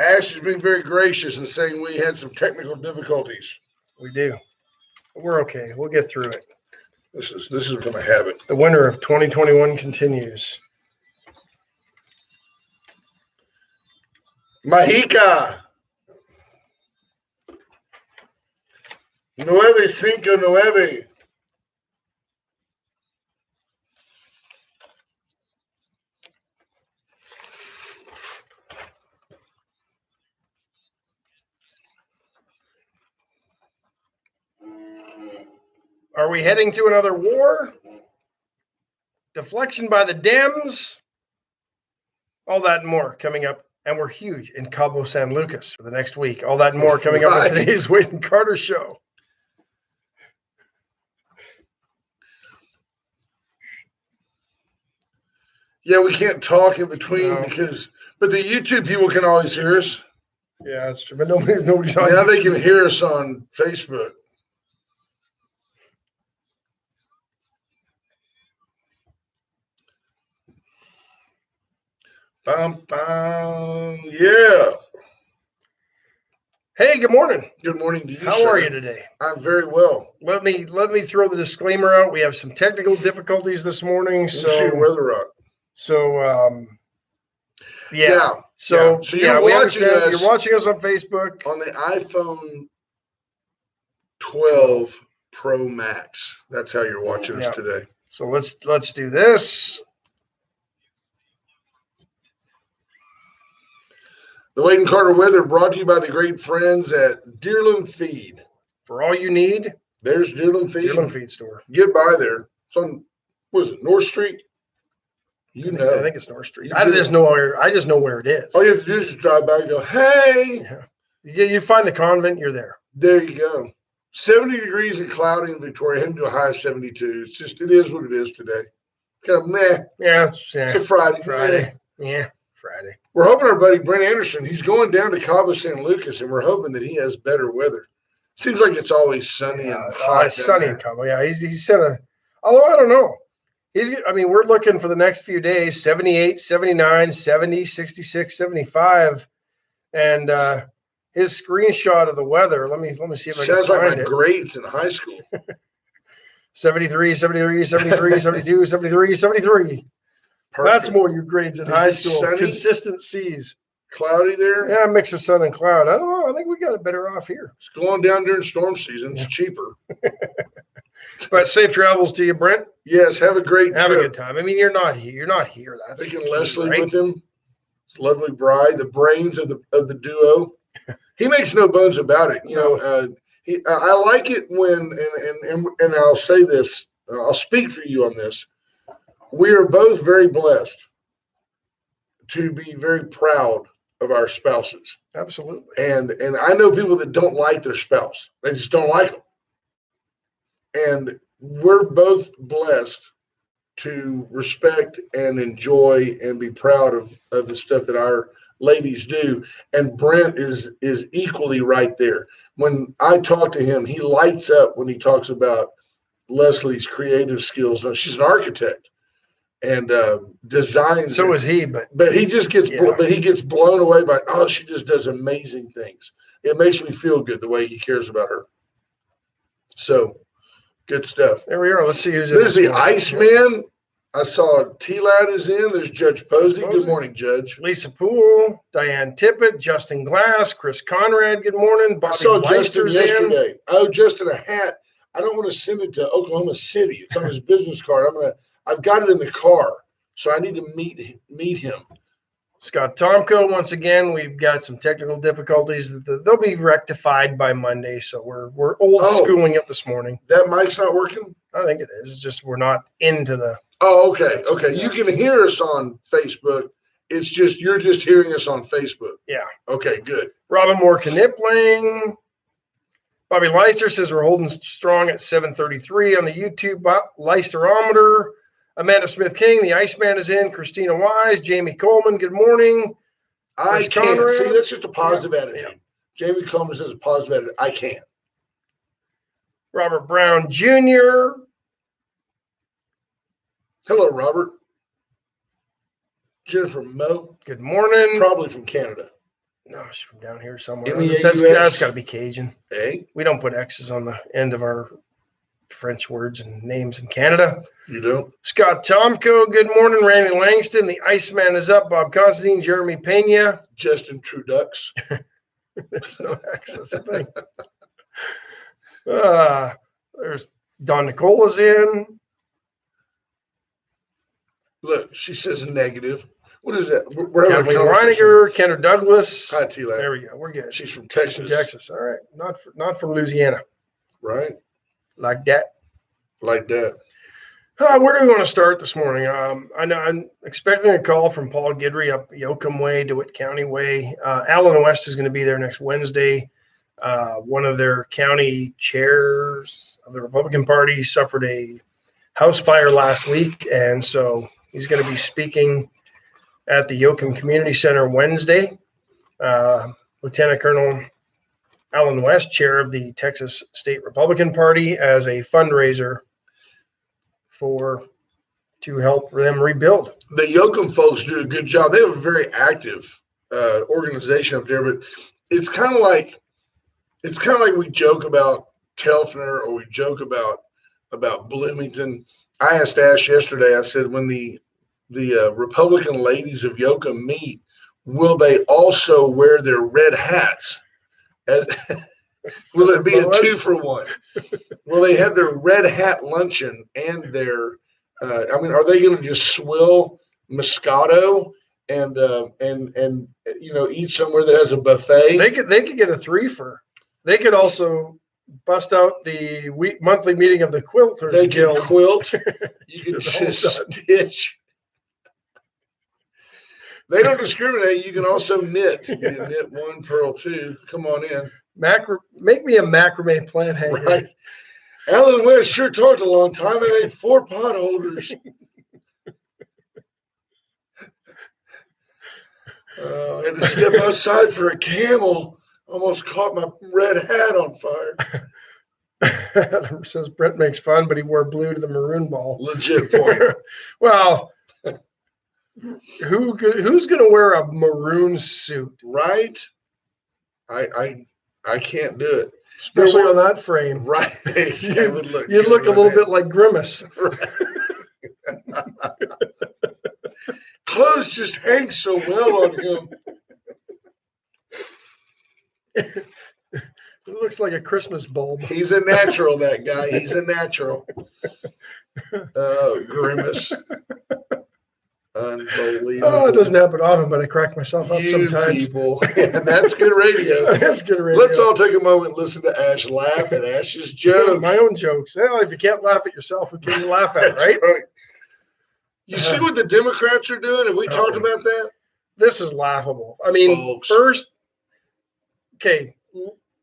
Ash has been very gracious in saying we had some technical difficulties. We do. We're okay. We'll get through it. This is become a habit. The winter of 2021 continues. Mahika. 959. Are we heading to another war? Deflection by the Dems? All that and more coming up. And we're huge in Cabo San Lucas for the next week. All that and more coming up on today's Wade and Carter Show. Yeah, we can't talk in between but the YouTube people can always hear us. Yeah, that's true. But nobody's on now YouTube. They can hear us on Facebook. Yeah. Hey, good morning. Good morning to you. How are you today? I'm very well. Let me throw the disclaimer out. We have some technical difficulties this morning. So weather up. So yeah. So you're watching us. You're watching us on Facebook on the iPhone 12 Pro Max. That's how you're watching us today. So let's do this. The Wade and Carter weather brought to you by the great friends at Deerland Feed. For all you need, there's Deerland Feed. Deerland Feed store. Get by there. It's on, what is it, North Street? I think it's North Street. I just know where it is. All you have to do is just drive by and go, hey. Yeah. You find the convent, you're there. There you go. 70 degrees and cloudy in Victoria, heading to a high of 72. It is what it is today. Kind of meh. Yeah. It's a Friday. Friday. Yeah. Friday. We're hoping our buddy Brent Anderson, he's going down to Cabo San Lucas, and we're hoping that he has better weather. Seems like it's always sunny and hot. It's sunny in Cabo. Yeah, he's said although I don't know. We're looking for the next few days, 78, 79, 70, 66, 75. And his screenshot of the weather, let me see if I can find it. Sounds like my grades in high school. 73, 73, 73, 72, 73, 73. Perfect. That's more your grades in high school. Sunny? Consistent C's. Cloudy there? Yeah, mix of sun and cloud. I don't know. I think we got it better off here. It's going down during storm season. It's cheaper. But safe travels to you, Brent. Yes, have a great trip. Have a good time. I mean, you're not here. That's taking Leslie with him. His lovely bride, the brains of the duo. He makes no bones about it. I like it when, and I'll say this. I'll speak for you on this. We are both very blessed to be very proud of our spouses. Absolutely. And I know people that don't like their spouse. They just don't like them. And we're both blessed to respect and enjoy and be proud of the stuff that our ladies do. And Brent is equally right there. When I talk to him, he lights up when he talks about Leslie's creative skills. Now, she's an architect and designs. So is he, but he just gets he gets blown away by she just does amazing things. It makes me feel good the way he cares about her. So good stuff. There we are. Let's see who's in. There's the Iceman. I saw T-Lad is in. There's Judge Posey. Good morning, Judge. Lisa Poole, Diane Tippett, Justin Glass, Chris Conrad. Good morning. Bobby I saw Leister's Justin yesterday. Oh, Justin, a hat. I don't want to send it to Oklahoma City. It's on his business card. I've got it in the car, so I need to meet him. Scott Tomko, once again, we've got some technical difficulties. They'll be rectified by Monday, so we're old schooling it this morning. That mic's not working? I think it is. It's just we're not into the. Oh, okay. Okay. You can hear us on Facebook. It's just you're just hearing us on Facebook. Yeah. Okay, good. Robin Moore Knipling. Bobby Leister says we're holding strong at 733 on the YouTube Leisterometer. Amanda Smith King, the Iceman is in. Christina Wise, Jamie Coleman, good morning. I can't. See, that's just a positive attitude. Yeah. Jamie Coleman says a positive attitude. I can't. Robert Brown Jr. Hello, Robert. Jennifer Moe. Good morning. Probably from Canada. No, she's from down here somewhere. MEAUX? That's got to be Cajun. Hey, We don't put X's on the end of our French words and names in Canada. you don't? Scott Tomko, good morning. Randy Langston, the Iceman is up. Bob Constantine, Jeremy Pena. Justin Trudeau. There's no X. That's the thing. There's Don Nicola's in. Look, she says negative. What is that? We're having Kathleen a conversation. Reiniger, Kendra Douglas. Hi, T-Lab. There we go. We're good. She's from From Texas. Texas. All right. Not from Louisiana. Right? Like that. Like that. Where do we want to start this morning? I know I'm expecting a call from Paul Guidry up Yoakum Way, DeWitt County Way. Allen West is going to be there next Wednesday. One of their county chairs of the Republican Party suffered a house fire last week, and so he's going to be speaking at the Yoakum Community Center Wednesday. Lieutenant Colonel Allen West, chair of the Texas State Republican Party, as a fundraiser to help them rebuild. The Yoakum folks do a good job. They have a very active organization up there, but it's kind of like we joke about Telfner or we joke about Bloomington. I asked Ash yesterday. I said, when the Republican ladies of Yoakum meet, will they also wear their red hats? Will it be a 2-for-1? Will they have their red hat luncheon and their? Are they going to just swill Moscato and eat somewhere that has a buffet? They could get a 3-for. They could also bust out the monthly meeting of the Quilters They Guild. can quilt. You can just stitch. They don't discriminate. You can also knit. You can knit 1, purl 2. Come on in. Make me a macrame plant hanger. Right. Alan West sure talked a long time. I made 4 pot holders. I had to step outside for a camel. Almost caught my red hat on fire. Adam says Brent makes fun, but he wore blue to the maroon ball. Legit point. Well, who's going to wear a maroon suit? Right? I can't do it. Especially on that frame. Right. You'd look a little bit like Grimace. Right. Clothes just hang so well on him. It looks like a Christmas bulb. He's a natural, that guy. He's a natural. Grimace. Unbelievable. Oh, it doesn't happen often, but I crack myself up sometimes. People. Yeah, that's good radio. That's good radio. Let's all take a moment and listen to Ash laugh at Ash's jokes. My own jokes. Well, if you can't laugh at yourself, who can you laugh at, That's right? You see what the Democrats are doing? Have we talked about that? This is laughable. I mean, Folks.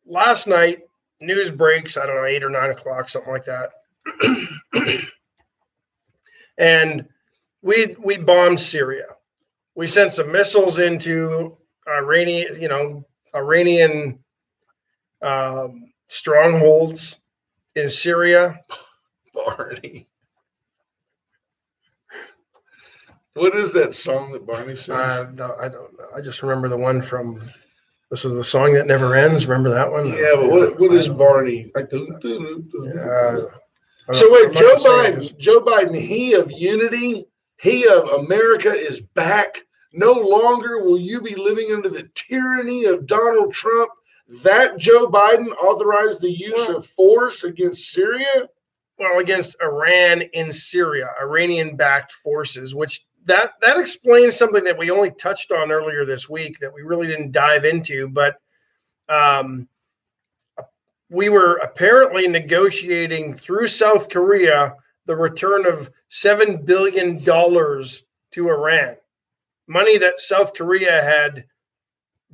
last night, news breaks, I don't know, 8 or 9 o'clock, something like that. And we bombed Syria. We sent some missiles into Iranian strongholds in Syria. Barney. What is that song that Barney sings? I don't know. I just remember the one from This Is the Song That Never Ends. Remember that one? Yeah, but what is Barney? So wait, Joe Biden, he of unity, he of America is back. No longer will you be living under the tyranny of Donald Trump. That Joe Biden authorized the use of force against Syria? Well, against Iran in Syria, Iranian-backed forces, which that explains something that we only touched on earlier this week that we really didn't dive into. But we were apparently negotiating through South Korea the return of $7 billion to Iran, money that South Korea had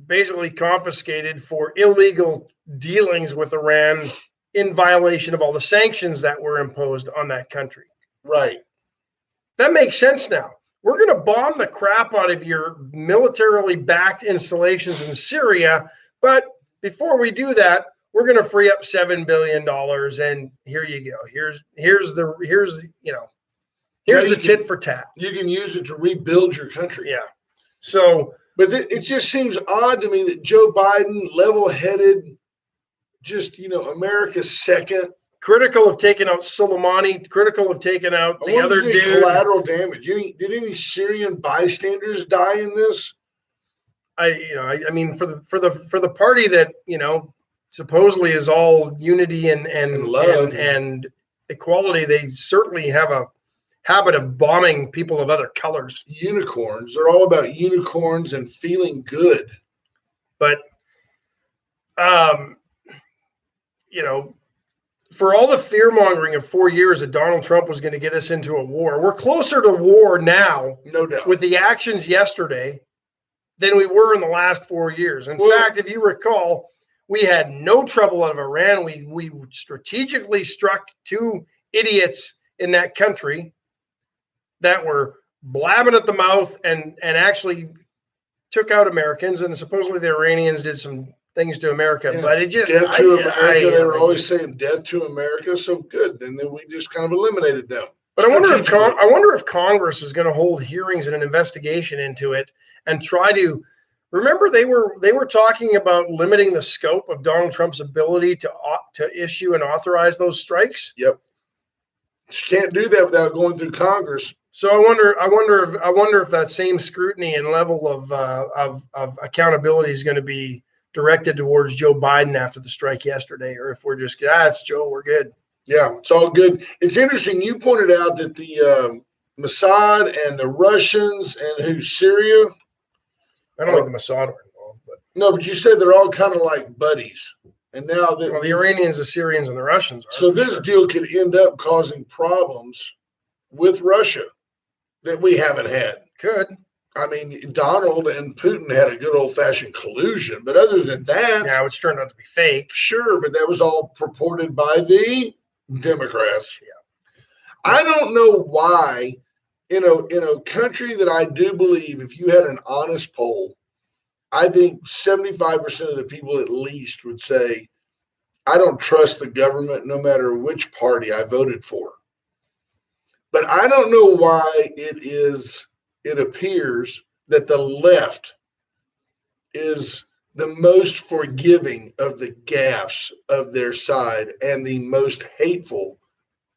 basically confiscated for illegal dealings with Iran in violation of all the sanctions that were imposed on that country. Right. That makes sense now. We're going to bomb the crap out of your militarily backed installations in Syria, but before we do that, we're going to free up $7 billion, and here you go. Here's the tit for tat. You can use it to rebuild your country. Yeah. So But it just seems odd to me that Joe Biden, level-headed, just, America's second. Critical of taking out Soleimani, critical of taking out the other dude. Collateral damage. Did any Syrian bystanders die in this? I mean, for the party that, supposedly is all unity and love and equality, they certainly have a habit of bombing people of other colors. Unicorns. They're all about unicorns and feeling good. But, for all the fear mongering of 4 years that Donald Trump was going to get us into a war, we're closer to war now, no doubt, with the actions yesterday than we were in the last 4 years. In fact, if you recall, we had no trouble out of Iran. We strategically struck two idiots in that country that were blabbing at the mouth and actually took out Americans, and supposedly the Iranians did some things to America, but it just death to America. They were always saying death to America. So good, then we just kind of eliminated them. But I wonder if Congress is going to hold hearings and an investigation into it and try to remember they were talking about limiting the scope of Donald Trump's ability to issue and authorize those strikes. Yep, you can't do that without going through Congress. So I wonder if that same scrutiny and level of accountability is going to be directed towards Joe Biden after the strike yesterday, or if we're just, it's Joe, we're good. Yeah, it's all good. It's interesting. You pointed out that the Mossad and the Russians and Syria. I don't think the Mossad are involved, but no, but you said they're all kind of like buddies. And now the Iranians, the Syrians, and the Russians are. So this deal could end up causing problems with Russia that we haven't had. Could. I mean, Donald and Putin had a good old-fashioned collusion, but other than that, yeah, which turned out to be fake. Sure, but that was all purported by the Democrats. Yeah, I don't know why, in a country that I do believe, if you had an honest poll, I think 75% of the people at least would say, I don't trust the government no matter which party I voted for. But I don't know why it appears that the left is the most forgiving of the gaffes of their side and the most hateful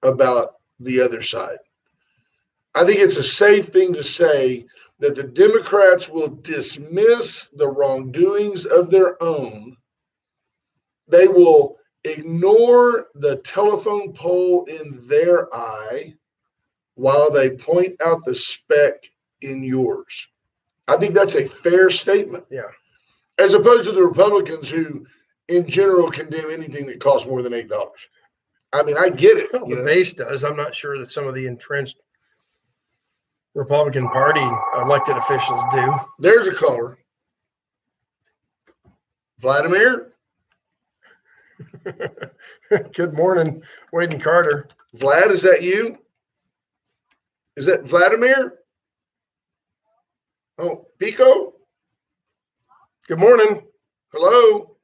about the other side. I think it's a safe thing to say that the Democrats will dismiss the wrongdoings of their own. They will ignore the telephone pole in their eye while they point out the speck in yours. I think that's a fair statement. Yeah. As opposed to the Republicans who, in general, condemn anything that costs more than $8. I mean, I get it. Well, the base does. I'm not sure that some of the entrenched Republican Party elected officials do. There's a caller. Vladimir? Good morning, Wade and Carter. Vlad, is that you? Is that Vladimir? Oh, Pico? Good morning. Hello?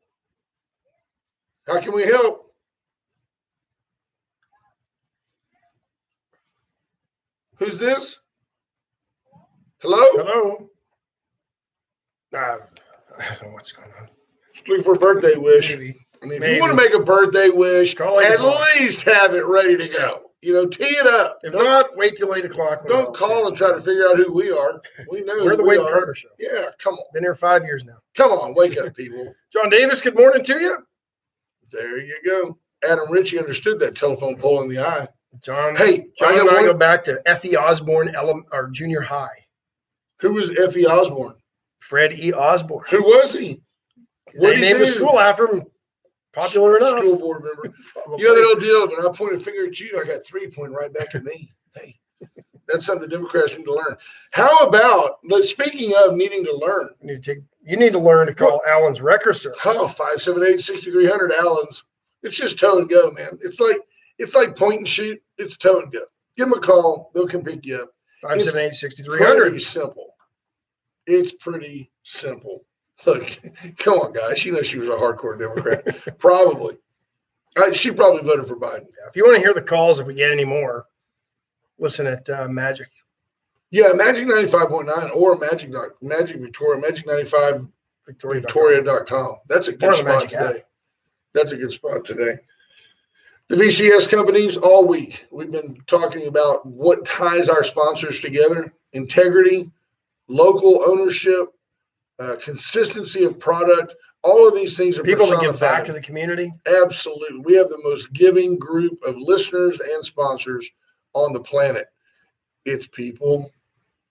How can we help? Who's this? Hello? Hello? I don't know what's going on. Just looking for a birthday wish. Maybe. I mean, if you want to make a birthday wish, at least have it ready to go. Tee it up. If not, wait till 8 o'clock. Don't call and try to figure out who we are. We know we're the Wade and Carter Show. Yeah, come on. Been here 5 years now. Come on, wake up, people. John Davis, good morning to you. There you go. Adam Ritchie understood that telephone pole in the eye. John and I go back to Effie Osborne, or junior high. Who was Effie Osborne? Fred E. Osborne. Who was he? They named the school after him. Popular enough. School board member. You know that old deal, when I point a finger at you, I got 3 pointing right back at me. Hey, that's something the Democrats need to learn. How about, speaking of needing to learn. You need to learn to call Allen's Wrecker Service. Oh, 578-6300 Allen's. It's just toe and go, man. It's like point and shoot. It's toe and go. Give them a call. They'll come pick you up. 578-6300. Pretty simple. It's pretty simple. Look, come on, guys. She knows she was a hardcore Democrat. Probably. She probably voted for Biden. Yeah, if you want to hear the calls, if we get any more, listen at Magic. Yeah, Magic 95.9 or Magic Victoria, Magic 95 Victoria.com. That's a good spot today. That's a good spot today. The VCS companies, all week, we've been talking about what ties our sponsors together: integrity, local ownership, consistency of product. All of these things are people that give back to the community. Absolutely. We have the most giving group of listeners and sponsors on the planet. It's people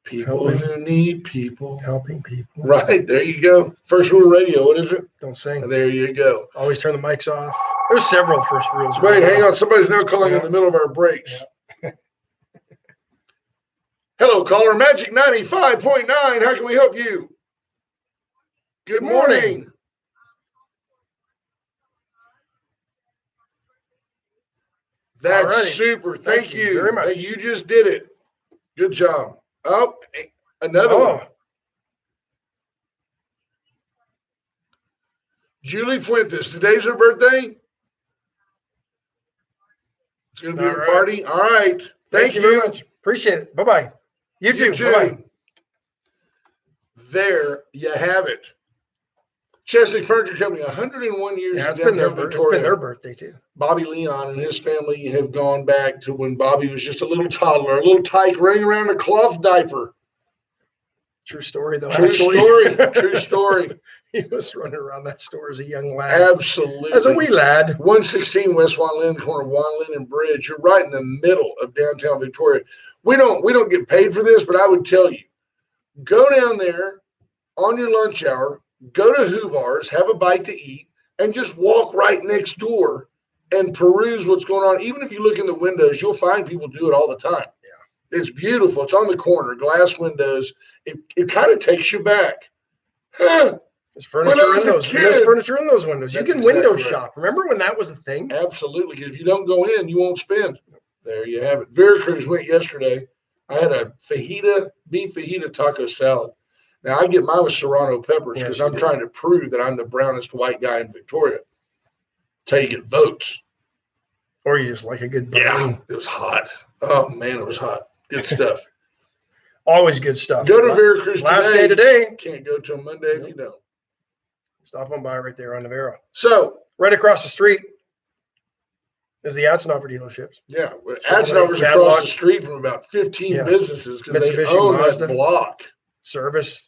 who need people. Helping people. Right. There you go. First rule radio. What is it? Don't sing. There you go. Always turn the mics off. There's several first rules. Wait, hang on. Somebody's now calling in the middle of our breaks. Yeah. Hello, caller. Magic 95.9. How can we help you? Good morning. That's super. Thank you very much. You just did it. Good job. Oh, another one. Julie Fuentes. Today's her birthday. It's going to be a party. All right. Thank you very much. Appreciate it. Bye-bye. You too. Bye-bye. There you have it. Chesley Furniture Company, 101 years. Yeah, it's been their birthday too. Bobby Leon and his family have gone back to when Bobby was just a little toddler, a little tyke running around a cloth diaper. True story, though. True story. He was running around that store as a young lad. Absolutely. As a wee lad. 116 West Juan Lynn, corner of Juan Lynn and Bridge. You're right in the middle of downtown Victoria. We don't get paid for this, but I would tell you, go down there on your lunch hour, go to Huvar's, have a bite to eat, and just walk right next door and peruse what's going on. Even if you look in the windows, you'll find people do it all the time. Yeah. It's beautiful. It's on the corner, glass windows. It kind of takes you back. Huh. There's furniture in those. There's furniture in those windows. You can window shop. Remember when that was a thing? Absolutely, because if you don't go in, you won't spend. There you have it. Veracruz went yesterday. I had a beef fajita taco salad. Now, I get mine with serrano peppers because I'm trying to prove that I'm the brownest white guy in Victoria. That's how you get votes. Or you just like a good burn. Yeah, it was hot. Oh, man, it was hot. Good stuff. Always good stuff. Go to Veracruz today. Last day today. Can't go till Monday if you don't. Stop on by right there on Navarro. So, right across the street is the Atzenhofer dealerships. Yeah, Atzenhofer's across the street from about 15 businesses because they own that block. Service.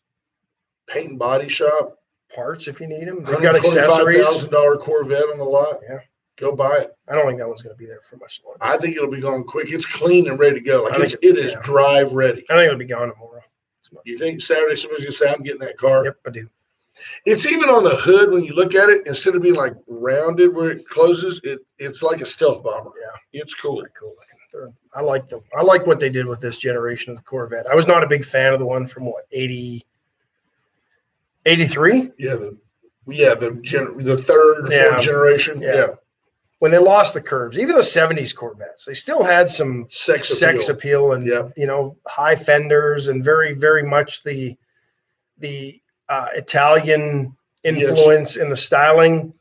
Paint and body shop. Parts if you need them. They've got accessories. $25,000 Corvette on the lot. Yeah. Go buy it. I don't think that one's going to be there for much longer. I think it'll be gone quick. It's clean and ready to go. It is drive ready. I think it'll be gone tomorrow. You think Saturday somebody's going to say, I'm getting that car? Yep, I do. It's even on the hood when you look at it, instead of being like rounded where it closes, it's like a stealth bomber. Yeah. It's cool. It's cool looking. I like what they did with this generation of the Corvette. I was not a big fan of the one from 83? Yeah, the third or fourth generation. Yeah. When they lost the curves, even the 70s Corvettes, they still had some sex appeal and high fenders and very, very much the Italian influence in the styling.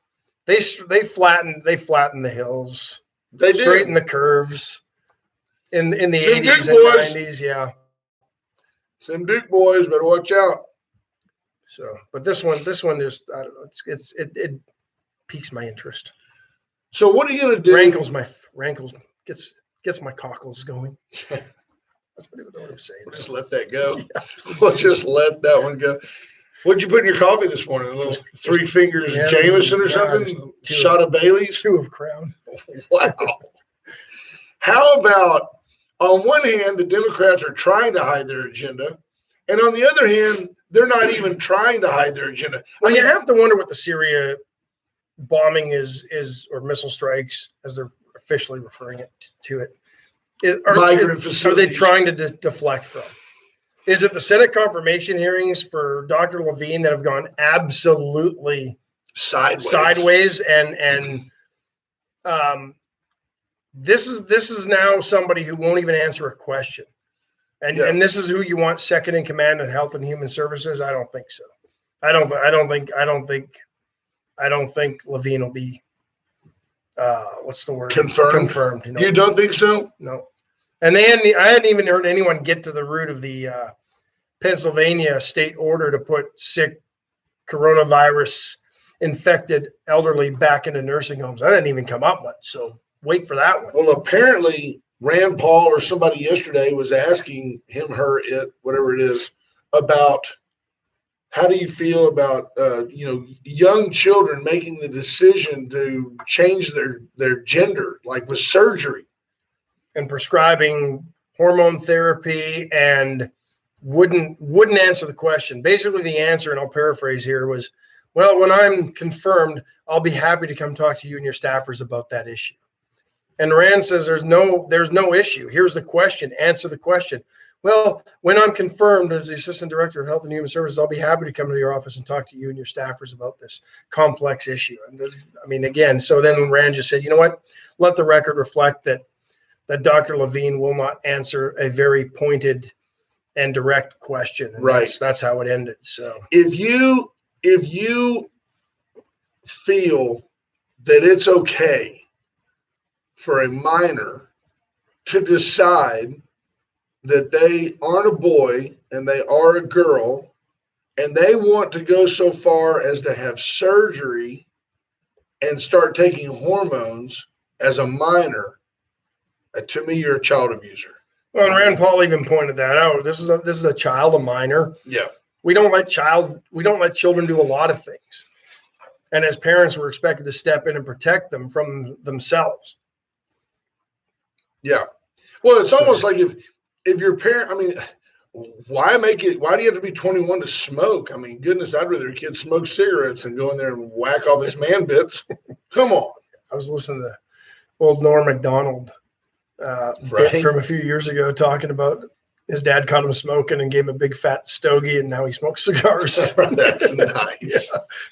They flattened the hills. They straightened the curves in the 80s and 90s. Yeah. Some Duke boys better watch out. So, but this one just, I don't know, it piques my interest. So what are you going to do? Rankles gets my cockles going. That's what I'm saying. We'll just let that go. Yeah. We'll just let that one go. What'd you put in your coffee this morning? A little Three Fingers Jameson or something? Shot of Bailey's? 2 of Crown. Wow. How about, on one hand, the Democrats are trying to hide their agenda, and on the other hand, they're not even trying to hide their agenda. Well, you have to wonder what the Syria bombing is or missile strikes, as they're officially referring to it. Are they trying to deflect from? Is it the Senate confirmation hearings for Dr. Levine that have gone absolutely sideways and this is now somebody who won't even answer a question. And this is who you want second in command in Health and Human Services? I don't think so. I don't think Levine will be what's the word? Confirmed. Confirmed. You don't think so? No. And I hadn't even heard anyone get to the root of the Pennsylvania state order to put sick coronavirus infected elderly back into nursing homes. I didn't even come up much. So wait for that one. Well, apparently Rand Paul or somebody yesterday was asking him, her, it, whatever it is, about how do you feel about young children making the decision to change their gender, like with surgery, and prescribing hormone therapy, and wouldn't answer the question. Basically, the answer, and I'll paraphrase here, was, well, when I'm confirmed, I'll be happy to come talk to you and your staffers about that issue. And Rand says there's no issue. Here's the question. Answer the question. Well, when I'm confirmed as the Assistant Director of Health and Human Services, I'll be happy to come to your office and talk to you and your staffers about this complex issue. And I mean, again, so then Rand just said, you know what? Let the record reflect that Dr. Levine will not answer a very pointed and direct question. And right. That's how it ended. So if you feel that it's okay for a minor to decide that they aren't a boy and they are a girl, and they want to go so far as to have surgery and start taking hormones as a minor, to me, you're a child abuser. Well, and Rand Paul even pointed that out. This is a child, a minor. Yeah. We don't let children do a lot of things. And as parents, we're expected to step in and protect them from themselves. Yeah. Well, it's almost like if your parent, I mean, why do you have to be 21 to smoke? I mean, goodness, I'd rather a kid smoke cigarettes and go in there and whack off his man bits. Come on. I was listening to old Norm Macdonald bit from a few years ago talking about his dad caught him smoking and gave him a big fat stogie, and now he smokes cigars. That's nice.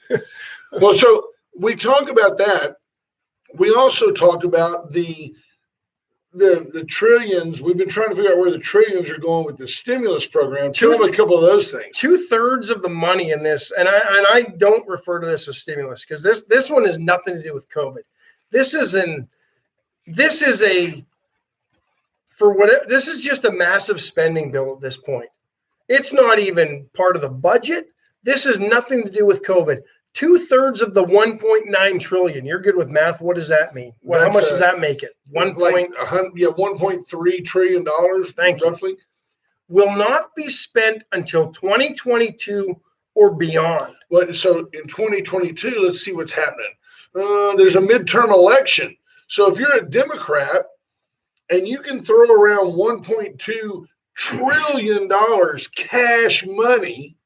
Yeah. Well, so we talk about that. We also talked about the trillions. We've been trying to figure out where the trillions are going with the stimulus program. Tell them a couple of those things. 2/3 of the money in this, and I don't refer to this as stimulus because this one has nothing to do with COVID. This is just a massive spending bill at this point. It's not even part of the budget. This has nothing to do with COVID. 2/3 of the 1.9 trillion. You're good with math. What does that mean? Well, how much does that make it? $1.3 trillion. Thank you. Roughly will not be spent until 2022 or beyond. Well, so in 2022, let's see what's happening. There's a midterm election. So if you're a Democrat and you can throw around $1.2 trillion cash money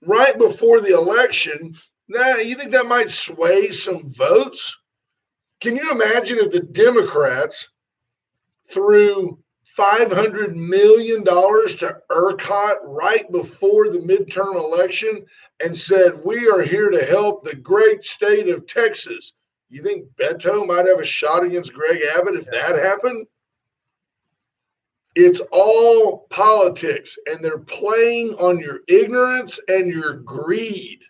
right before the election, you think that might sway some votes? Can you imagine if the Democrats threw $500 million to ERCOT right before the midterm election and said, we are here to help the great state of Texas? You think Beto might have a shot against Greg Abbott if that happened? It's all politics, and they're playing on your ignorance and your greed.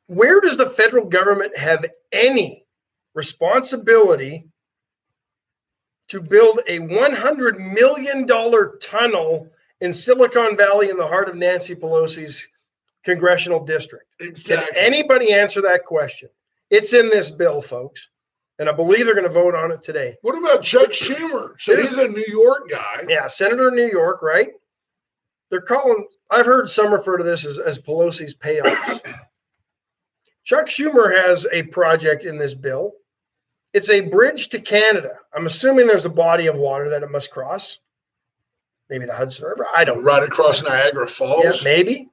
Where does the federal government have any responsibility to build a $100 million tunnel in Silicon Valley in the heart of Nancy Pelosi's congressional district? Exactly. Can anybody answer that question? It's in this bill, folks. And I believe they're going to vote on it today. What about Chuck Schumer? So he's a New York guy. Yeah, Senator of New York, right? I've heard some refer to this as Pelosi's payoffs. Chuck Schumer has a project in this bill. It's a bridge to Canada. I'm assuming there's a body of water that it must cross. Maybe the Hudson River. I don't know. Right across Niagara Falls. Yeah, maybe.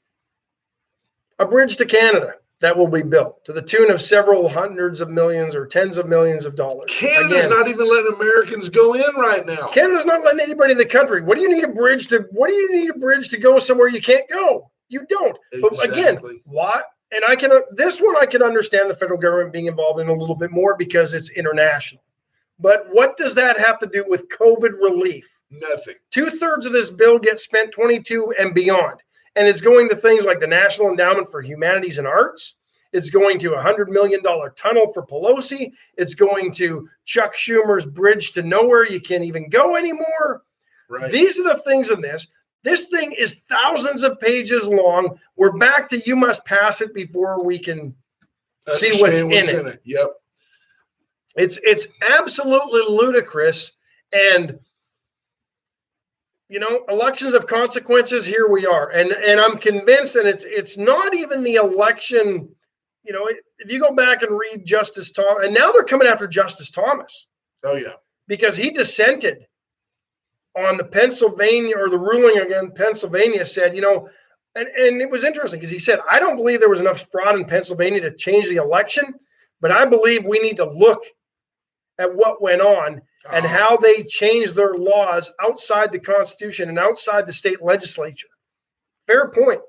A bridge to Canada that will be built to the tune of several hundreds of millions or tens of millions of dollars. Canada's not even letting Americans go in right now. Canada's not letting anybody in the country. What do you need a bridge to go somewhere you can't go? You don't. Exactly. But again, what? And this one I can understand the federal government being involved in a little bit more because it's international. But what does that have to do with COVID relief? Nothing. 2/3 of this bill gets spent 22 and beyond. And it's going to things like the National Endowment for Humanities and Arts. It's going to $100 million tunnel for Pelosi. It's going to Chuck Schumer's bridge to nowhere. You can't even go anymore. Right. These are the things in this. This thing is thousands of pages long. We're back to you must pass it before we can see what's in it. Yep. It's absolutely ludicrous. And elections of consequences, here we are. And I'm convinced, and it's not even the election. If you go back and read Justice Thomas, and now they're coming after Justice Thomas. Oh, yeah. Because he dissented on the Pennsylvania, or the ruling against Pennsylvania said, and it was interesting because he said, I don't believe there was enough fraud in Pennsylvania to change the election, but I believe we need to look at what went on and how they changed their laws outside the Constitution and outside the state legislature. Fair point,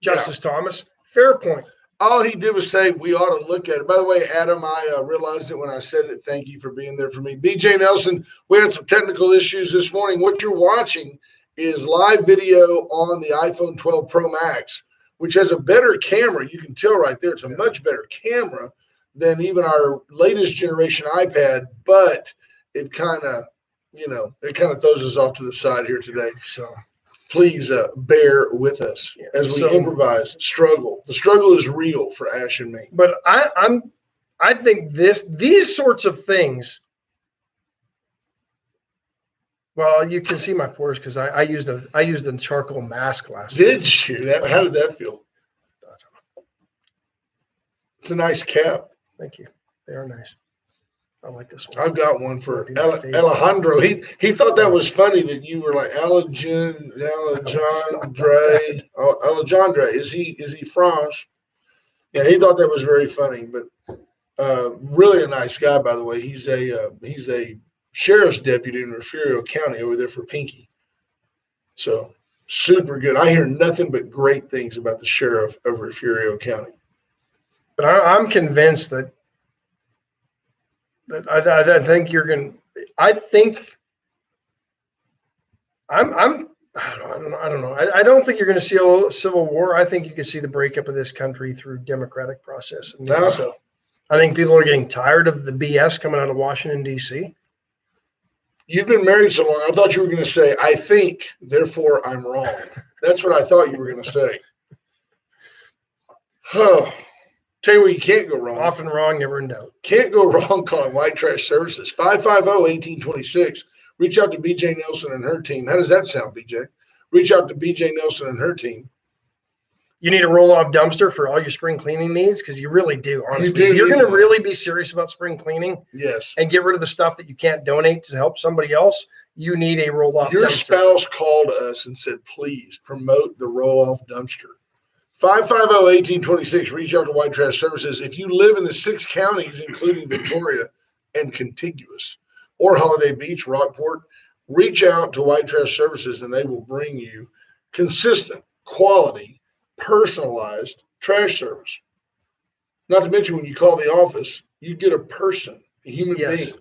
Justice Thomas. Fair point. All he did was say we ought to look at it. By the way, Adam, I realized it when I said it. Thank you for being there for me. BJ Nelson, we had some technical issues this morning. What you're watching is live video on the iPhone 12 Pro Max, which has a better camera. You can tell right there. It's a much better camera than even our latest generation iPad, but it kind of throws us off to the side here today. So please bear with us as we improvise, struggle. The struggle is real for Ash and me. But I think these sorts of things. Well, you can see my pores because I used a charcoal mask last week. Did you? How did that feel? It's a nice cap. Thank you. They are nice. I like this one. I've got one for Alejandro. He thought that was funny that you were like Alejandre. Is he French? Yeah, he thought that was very funny, but really a nice guy, by the way. He's a sheriff's deputy in Refugio County over there for Pinky. So super good. I hear nothing but great things about the sheriff over Refugio County. But I'm convinced that I think you're going to. I don't know. I don't think you're going to see a civil war. I think you can see the breakup of this country through democratic process. So I think people are getting tired of the BS coming out of Washington, D.C. You've been married so long. I thought you were going to say, I think, therefore I'm wrong. That's what I thought you were going to say. Oh. Tell you where you can't go wrong. Often wrong, never in doubt. Can't go wrong calling White Trash Services. 550-1826. Reach out to BJ Nelson and her team. How does that sound, BJ? Reach out to BJ Nelson and her team. You need a roll-off dumpster for all your spring cleaning needs? Because you really do, honestly. If you're going to really be serious about spring cleaning and get rid of the stuff that you can't donate to help somebody else, you need a roll-off dumpster. Your spouse called us and said, please promote the roll-off dumpster. 550-1826. Reach out to White Trash Services. If you live in the 6 counties, including Victoria and contiguous, or Holiday Beach, Rockport, reach out to White Trash Services and they will bring you consistent, quality, personalized trash service. Not to mention when you call the office, you get a person, a human being.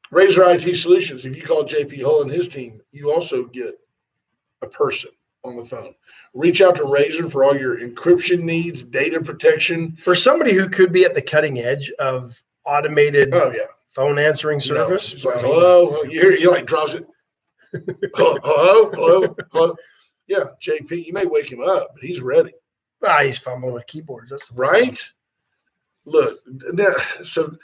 Razor IT Solutions. If you call JP Hull and his team, you also get a person on the phone. Reach out to Razor for all your encryption needs, data protection. For somebody who could be at the cutting edge of automated phone answering service. It's like, hello, you like draws it. Hello. Yeah, JP, you may wake him up, but he's ready. He's fumbling with keyboards. That's right. Look, now, so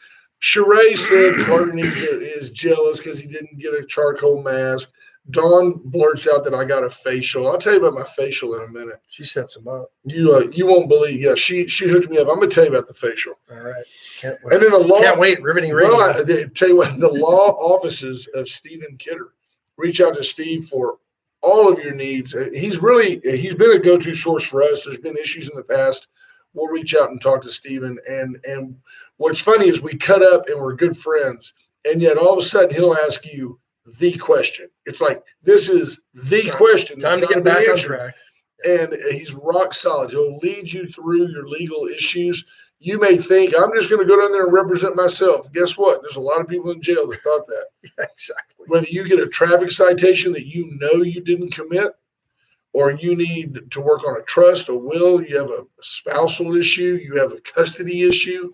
Sheree said Carter is jealous because he didn't get a charcoal mask. Dawn blurts out that I got a facial. I'll tell you about my facial in a minute. She sets him up. You won't believe. Yeah, she hooked me up. I'm gonna tell you about the facial. All right. Can't wait. And then the law. Can't wait. Riveting. Well, I tell you what. The law offices of Stephen Kidder. Reach out to Steve for all of your needs. He's been a go-to source for us. There's been issues in the past. We'll reach out and talk to Stephen. And what's funny is we cut up and we're good friends, and yet all of a sudden he'll ask you the question. It's like, this is the question. Time to get back on track. And he's rock solid. He'll lead you through your legal issues. You may think, I'm just going to go down there and represent myself. Guess what? There's a lot of people in jail that thought that. Yeah, exactly. Whether you get a traffic citation that you know you didn't commit, or you need to work on a trust, a will, you have a spousal issue, you have a custody issue,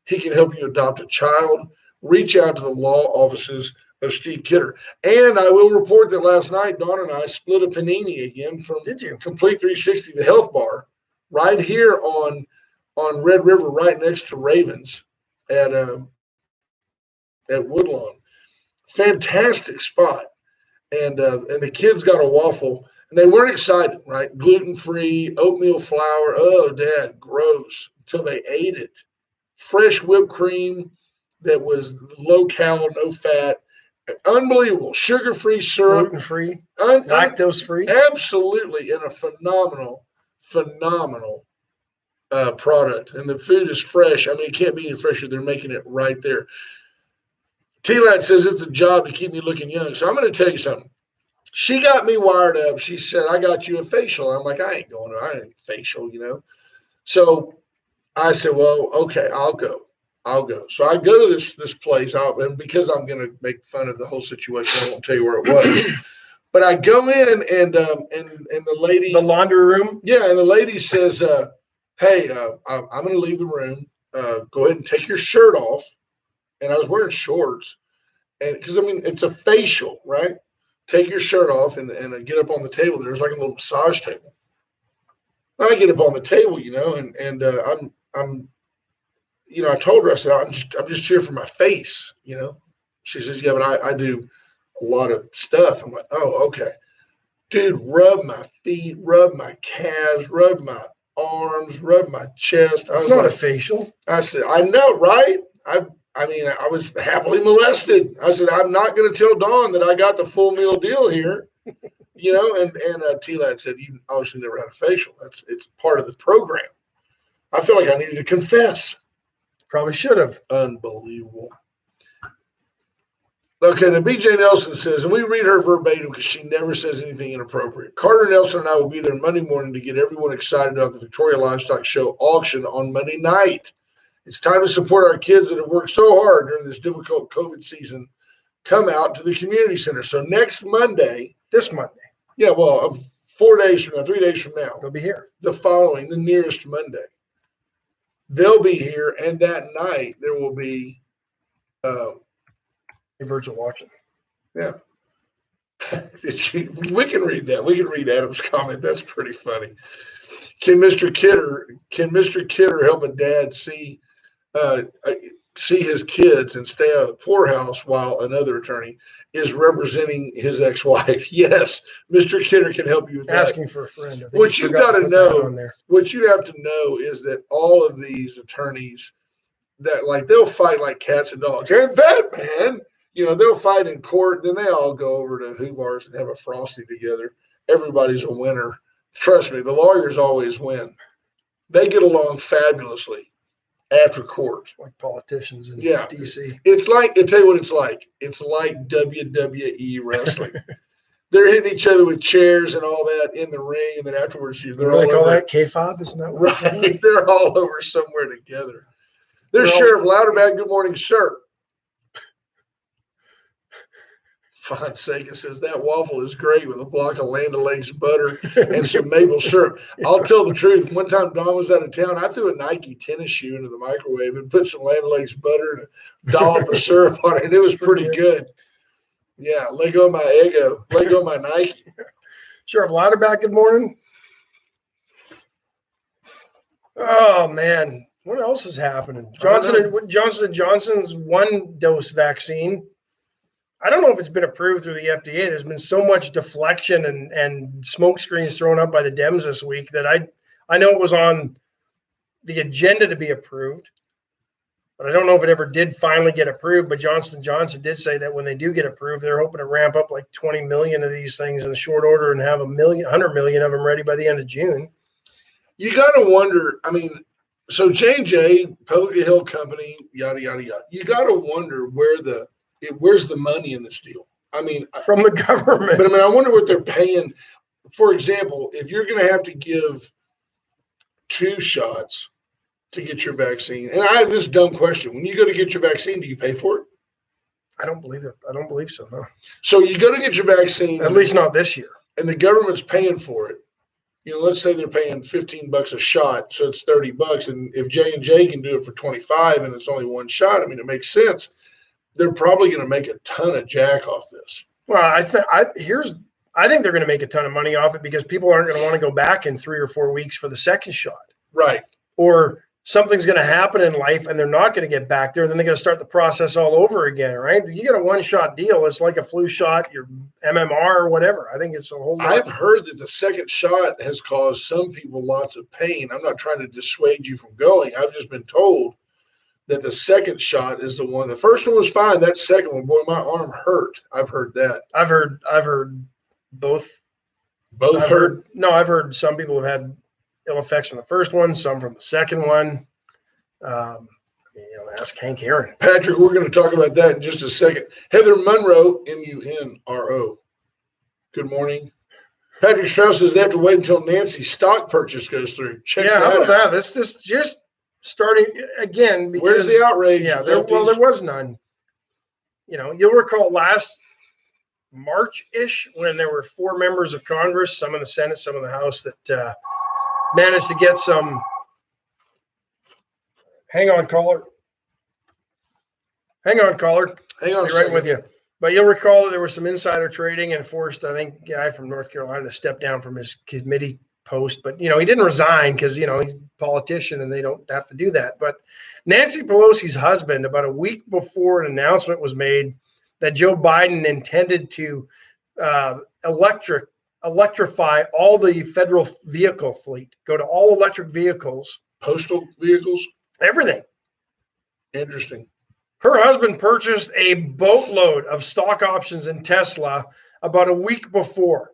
he can help you adopt a child. Reach out to the law offices of Steve Kidder. And I will report that last night, Dawn and I split a panini again from Complete 360, the health bar, right here on Red River, right next to Ravens at Woodlawn. Fantastic spot. And the kids got a waffle, and they weren't excited, right? Gluten-free, oatmeal flour. Oh, Dad, gross. Until they ate it. Fresh whipped cream that was low-cal, no fat. Unbelievable. Sugar-free syrup. Gluten-free, lactose-free. Absolutely. And a phenomenal product. And the food is fresh. I mean, it can't be any fresher. They're making it right there. T-Lad says it's a job to keep me looking young. So I'm going to tell you something. She got me wired up. She said, I got you a facial. I'm like, I ain't facial, So I said, well, okay, I'll go. So I go to this place, and because I'm going to make fun of the whole situation, I won't tell you where it was. But I go in, and the lady, the laundry room. Yeah, and the lady says, "Hey, I'm going to leave the room. Go ahead and take your shirt off." And I was wearing shorts, and because it's a facial, right? Take your shirt off and get up on the table. There's like a little massage table. I get up on the table, and I'm I told her, I said, I'm just here for my face, She says, yeah, but I do a lot of stuff. I'm like, oh, okay. Dude, rub my feet, rub my calves, rub my arms, rub my chest. It's not a facial. I said, I know, right? I was happily molested. I said, I'm not going to tell Dawn that I got the full meal deal here, and T-Lad said, you obviously never had a facial. It's part of the program. I feel like I needed to confess. Probably should have. Unbelievable. Okay, now BJ Nelson says, and we read her verbatim because she never says anything inappropriate. Carter Nelson and I will be there Monday morning to get everyone excited about the Victoria Livestock Show auction on Monday night. It's time to support our kids that have worked so hard during this difficult COVID season. Come out to the community center. So next Monday. This Monday. Yeah, well, 4 days from now, 3 days from now. They'll be here. The nearest Monday. They'll be here, and that night there will be a virtual auction. Yeah. We can read that. We can read Adam's comment. That's pretty funny. Can Mr. Kidder help a dad see his kids and stay out of the poorhouse while another attorney is representing his ex-wife? Yes, Mr. Kidder can help you with that. Asking for a friend. What you got to know, what you have to know is that all of these attorneys that they'll fight like cats and dogs. And that man, they'll fight in court. Then they all go over to Hoovar's and have a Frosty together. Everybody's a winner. Trust me, the lawyers always win. They get along fabulously after court. Like politicians in D.C. It's like, I'll tell you what it's like. It's like WWE wrestling. They're hitting each other with chairs and all that in the ring, and then afterwards they're all call that K-fob, isn't that right? They're all over somewhere together. There's Sheriff Louderback. Good morning, sir. Fonseca says that waffle is great with a block of Land O'Lakes butter and some maple syrup. I'll tell the truth. One time Don was out of town, I threw a Nike tennis shoe into the microwave and put some Land O'Lakes butter and a dollop of syrup on it, and it was pretty good. Yeah, let go of my ego. Let go of my Nike. Sheriff Louderback, good morning. Oh, man. What else is happening? Johnson & Johnson's 1-dose vaccine. I don't know if it's been approved through the FDA. There's been so much deflection and smoke screens thrown up by the Dems this week that I know it was on the agenda to be approved, but I don't know if it ever did finally get approved. But Johnson & Johnson did say that when they do get approved, they're hoping to ramp up like 20 million of these things in the short order and have 100 million of them ready by the end of June. You got to wonder, so J&J, publicly held company, yada, yada, yada. You got to wonder where's the money in this deal? From the government. But I wonder what they're paying. For example, if you're going to have to give 2 shots to get your vaccine, and I have this dumb question: when you go to get your vaccine, do you pay for it? I don't believe it. I don't believe so. No. So you go to get your vaccine, at least not this year, and the government's paying for it. let's say they're paying $15 a shot, so it's $30. And if J&J can do it for 25 and it's only one shot, I mean, it makes sense. They're probably going to make a ton of jack off this. Well, I think they're going to make a ton of money off it because people aren't going to want to go back in 3 or 4 weeks for the second shot. Right. Or something's going to happen in life and they're not going to get back there. And then they're going to start the process all over again, right? You get a one-shot deal. It's like a flu shot, your MMR or whatever. I think it's a whole lot. I've heard that the second shot has caused some people lots of pain. I'm not trying to dissuade you from going. I've just been told that the second shot is the one. The first one was fine. That second one, boy, my arm hurt. I've heard that. I've heard both. Both hurt? No, I've heard some people have had ill effects from the first one, some from the second one. Ask Hank Aaron. Patrick, we're going to talk about that in just a second. Heather Munro, M-U-N-R-O. Good morning. Patrick Strauss says they have to wait until Nancy's stock purchase goes through. Check that how about out. that? This just starting again. Because, where's the outrage? Yeah, there was none. You'll recall last March-ish when there were 4 members of Congress, some in the Senate, some in the House, that managed to get some. Hang on, caller. Hang on I'll be right with you. But you'll recall that there was some insider trading and forced, I think, a guy from North Carolina to step down from his committee post. But, he didn't resign because, he's a politician and they don't have to do that. But Nancy Pelosi's husband, about a week before an announcement was made that Joe Biden intended to electrify all the federal vehicle fleet, go to all electric vehicles. Postal vehicles? Everything. Interesting. Her husband purchased a boatload of stock options in Tesla about a week before.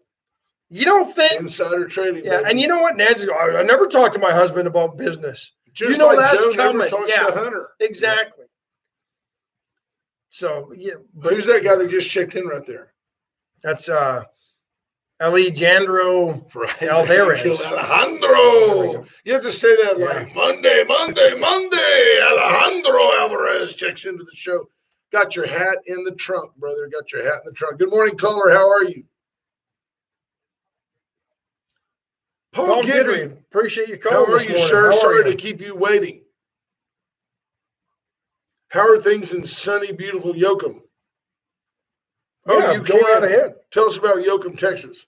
You don't think insider trading? Yeah, and you know what, Nancy? I never talked to my husband about business. Just like that's Joe coming. Never talks to Hunter. Exactly. So but who's that guy that just checked in right there? That's Alejandro right. Alvarez. Alejandro. You have to say that like Monday. Alejandro Alvarez checks into the show. Got your hat in the trunk, brother. Got your hat in the trunk. Good morning, caller. How are you? Paul Guidry. Appreciate you calling. How are you, sir? Sorry to keep you waiting. How are things in sunny, beautiful Yoakum? Oh, you go right ahead. Tell us about Yoakum, Texas.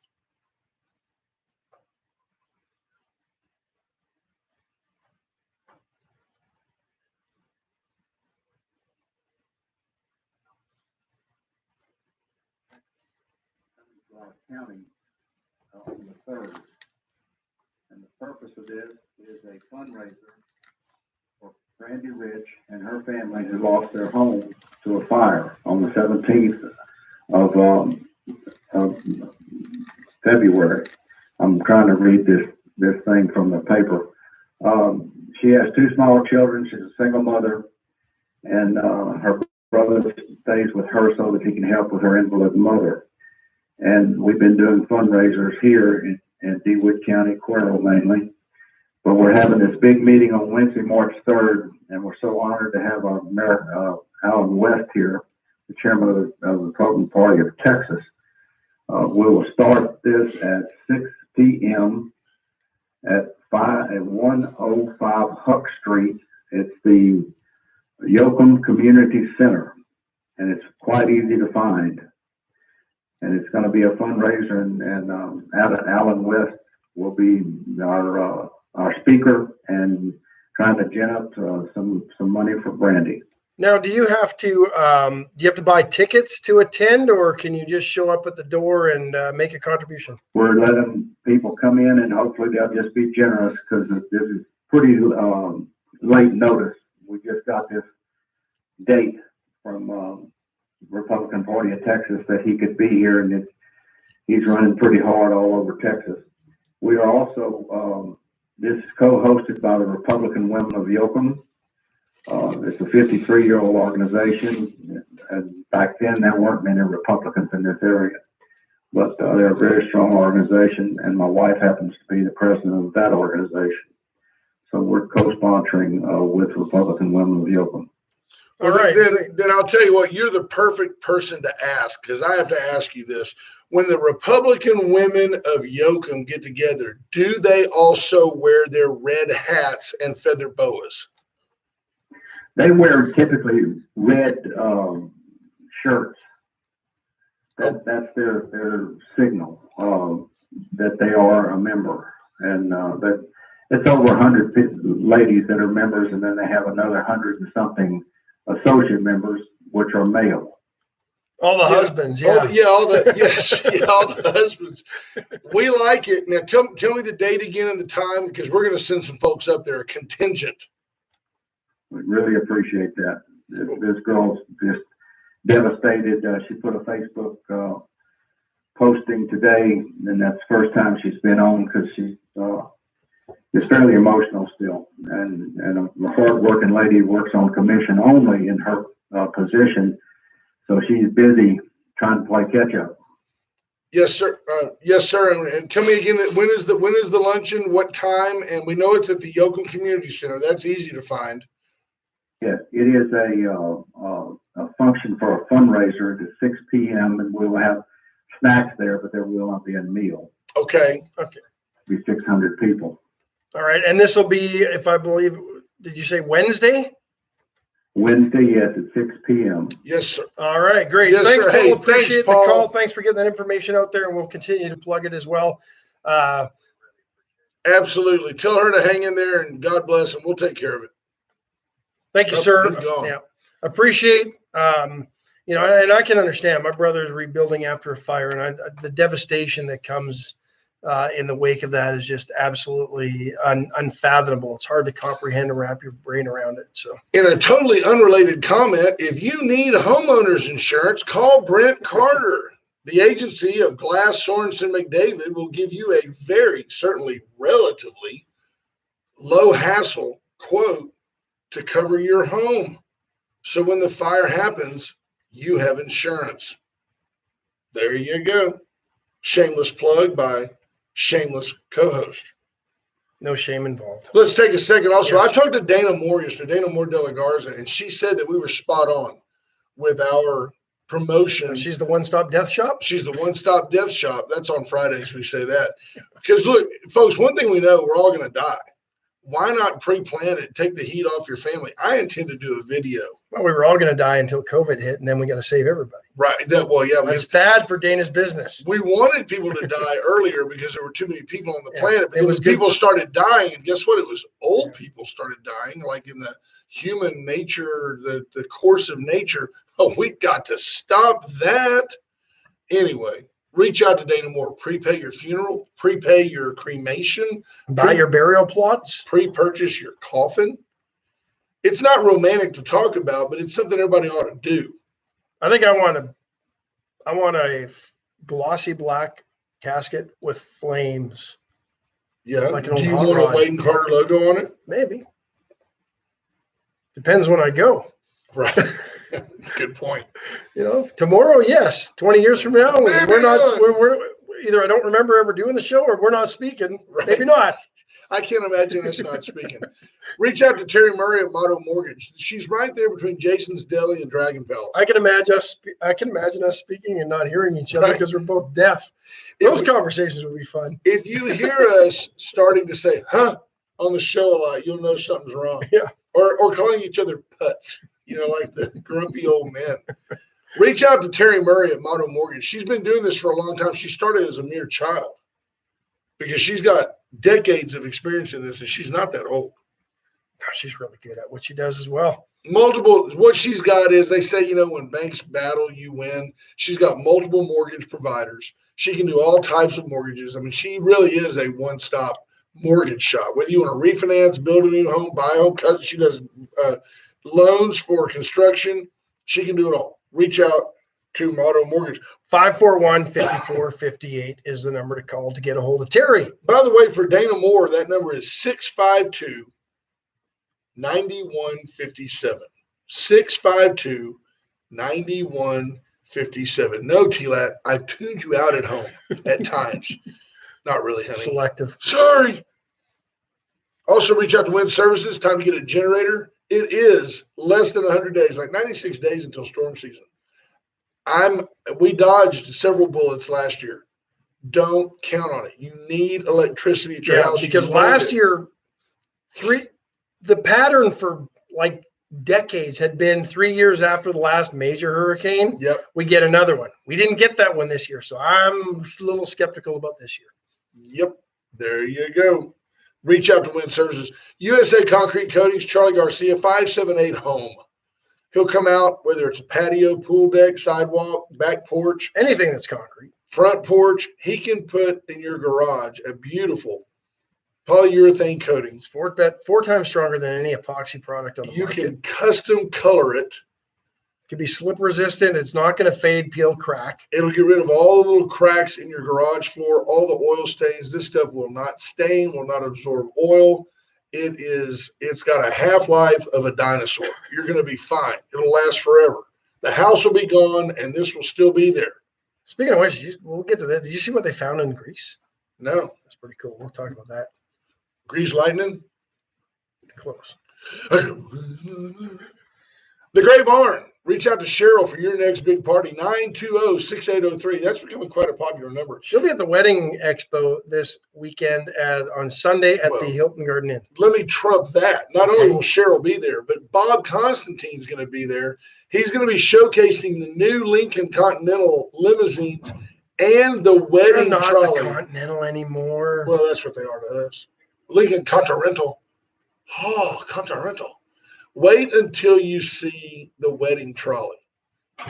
County on the 3rd. And the purpose of this is a fundraiser for Brandy Rich and her family who lost their home to a fire on the 17th of February. I'm trying to read this thing from the paper. She has 2 small children. She's a single mother, and her brother stays with her so that he can help with her invalid mother. And we've been doing fundraisers here in DeWitt County, Cuero mainly. But we're having this big meeting on Wednesday, March 3rd, and we're so honored to have Alan West here, the chairman of the Republican Party of Texas. We will start this at 6 p.m. at 105 Huck Street. It's the Yoakum Community Center, and it's quite easy to find. And it's going to be a fundraiser, and Alan West will be our speaker and trying to gen up some money for Brandy. Now, do you have to buy tickets to attend, or can you just show up at the door and make a contribution? We're letting people come in, and hopefully they'll just be generous because this is pretty late notice. We just got this date from Republican Party of Texas that he could be here, and he's running pretty hard all over Texas. We are also, this is co-hosted by the Republican Women of Yoakum. It's a 53-year-old organization, and back then there weren't many Republicans in this area, but they're a very strong organization, and my wife happens to be the president of that organization. So we're co-sponsoring with Republican Women of Yoakum. Well, then I'll tell you what, you're the perfect person to ask, because I have to ask you this. when the Republican women of Yoakum get together, do they also wear their red hats and feather boas? They wear typically red shirts. That's their signal that they are a member, and that it's over 100 ladies that are members, and then they have another 100 and something associate members, which are male. All the husbands, all the husbands. We like it. Now, tell me the date again and the time, because we're going to send some folks up there, a contingent. We really appreciate that. This girl's just devastated. She put a Facebook posting today, and that's the first time she's been on, because she is fairly emotional still. And a hard-working lady works on commission only in her position, so she's busy trying to play catch-up. Yes, sir. Yes, sir. And tell me again, when is the luncheon? What time? And we know it's at the Yoakum Community Center. That's easy to find. Yes, it is a function for a fundraiser at 6 p.m. and we'll have snacks there, but there will not be a meal. Okay. Okay. It'll be 600 people. All right. And this will be, if I believe, did you say Wednesday? Wednesday, yes, at 6 p.m. Yes, sir. All right. Great. Yes, thanks, sir. Paul. Hey, Appreciate thanks, Paul. the call. Thanks for getting that information out there, and we'll continue to plug it as well. Absolutely. Tell her to hang in there, and God bless, and we'll take care of it. Thank you, sir. He's gone. Yeah. Appreciate, and I can understand. My brother is rebuilding after a fire, and the devastation that comes in the wake of that is just absolutely unfathomable. It's hard to comprehend and wrap your brain around it. So, in a totally unrelated comment, if you need homeowners insurance, call Brent Carter. The agency of Glass, Sorensen, McDavid will give you a very, certainly relatively low hassle quote to cover your home. So when the fire happens, you have insurance. There you go. Shameless plug by shameless co-host. no shame involved. Let's take a second. Also, Yes. I talked to Dana Moore yesterday, Dana Moore de la Garza, and she said that we were spot on with our promotion. She's the one-stop death shop. She's the one-stop death shop. That's on Fridays. We say that because look, folks, one thing we know, we're all going to die. Why not pre-plan it? Take the heat off your family. I intend to do a video. Well, we were all going to die until COVID hit, and then we got to save everybody. Right. That's bad for Dana's business. We wanted people to die earlier because there were too many people on the planet. But it then was people started dying, and guess what? It was old people started dying, like in the human nature, the course of nature. Oh, we got to stop that. Anyway, reach out to Dana Moore. Prepay your funeral. Prepay your cremation. Buy your burial plots. Pre-purchase your coffin. It's not romantic to talk about, but it's something everybody ought to do. I think I want a glossy black casket with flames. Yeah. Like an do old you hot want rod. a Wayne Carter logo on it? Maybe. Depends when I go. Right. Good point. Tomorrow, yes. 20 years from now, Maybe we're not. not. We're either I don't remember ever doing the show, or we're not speaking. Right. Maybe not. I can't imagine us not speaking. Reach out to Terry Murray at Motto Mortgage. She's right there between Jason's Deli and Dragon Palace. I can imagine us speaking and not hearing each other because we're both deaf. Those conversations would be fun. If you hear us starting to say "huh" on the show a lot, you'll know something's wrong. Yeah. Or calling each other putts. Like the grumpy old men. Reach out to Terry Murray at Motto Mortgage. She's been doing this for a long time. She started as a mere child because she's got decades of experience in this, and she's not that old. No, she's really good at what she does as well. What she's got is, they say, when banks battle, you win. She's got multiple mortgage providers. She can do all types of mortgages. I mean, she really is a one-stop mortgage shop. Whether you want to refinance, build a new home, buy a home, she does loans for construction. She can do it all. Reach out to Motto Mortgage. 541-5458 is the number to call to get a hold of Terry. By the way, for Dana Moore, that number is 652-9157. 652-9157. No, T-Lat, I've tuned you out at home at times. Not really, honey. Selective. Sorry. Also, reach out to Wind Services. Time to get a generator. It is less than 100 days, like 96 days until storm season. We dodged several bullets last year. Don't count on it. You need electricity at your house. Because last year, the pattern for like decades had been 3 years after the last major hurricane. Yep. We get another one. We didn't get that one this year, so I'm a little skeptical about this year. Yep. There you go. Reach out to Wind Services. USA Concrete Coatings, Charlie Garcia, 578 Home. He'll come out, whether it's a patio, pool deck, sidewalk, back porch, anything that's concrete, front porch. He can put in your garage a beautiful polyurethane coating. It's 4 times stronger than any epoxy product on the market. You can custom color it. It can be slip resistant. It's not going to fade, peel, crack. It'll get rid of all the little cracks in your garage floor, all the oil stains. This stuff will not stain, will not absorb oil. It's got a half-life of a dinosaur. You're going to be fine. It'll last forever. The house will be gone, and this will still be there. Speaking of which, we'll get to that. Did you see what they found in Greece? No. That's pretty cool. We'll talk about that. Grease lightning? Close. The Gray Barn. Reach out to Cheryl for your next big party. 920-6803. That's becoming quite a popular number. She'll be at the Wedding Expo this weekend on Sunday at the Hilton Garden Inn. Let me trump that. Not only will Cheryl be there, but Bob Constantine's going to be there. He's going to be showcasing the new Lincoln Continental limousines and the wedding They're not trolley. the Continental anymore. Well, that's what they are to us. Lincoln Continental. Oh, Continental. Wait until you see the wedding trolley.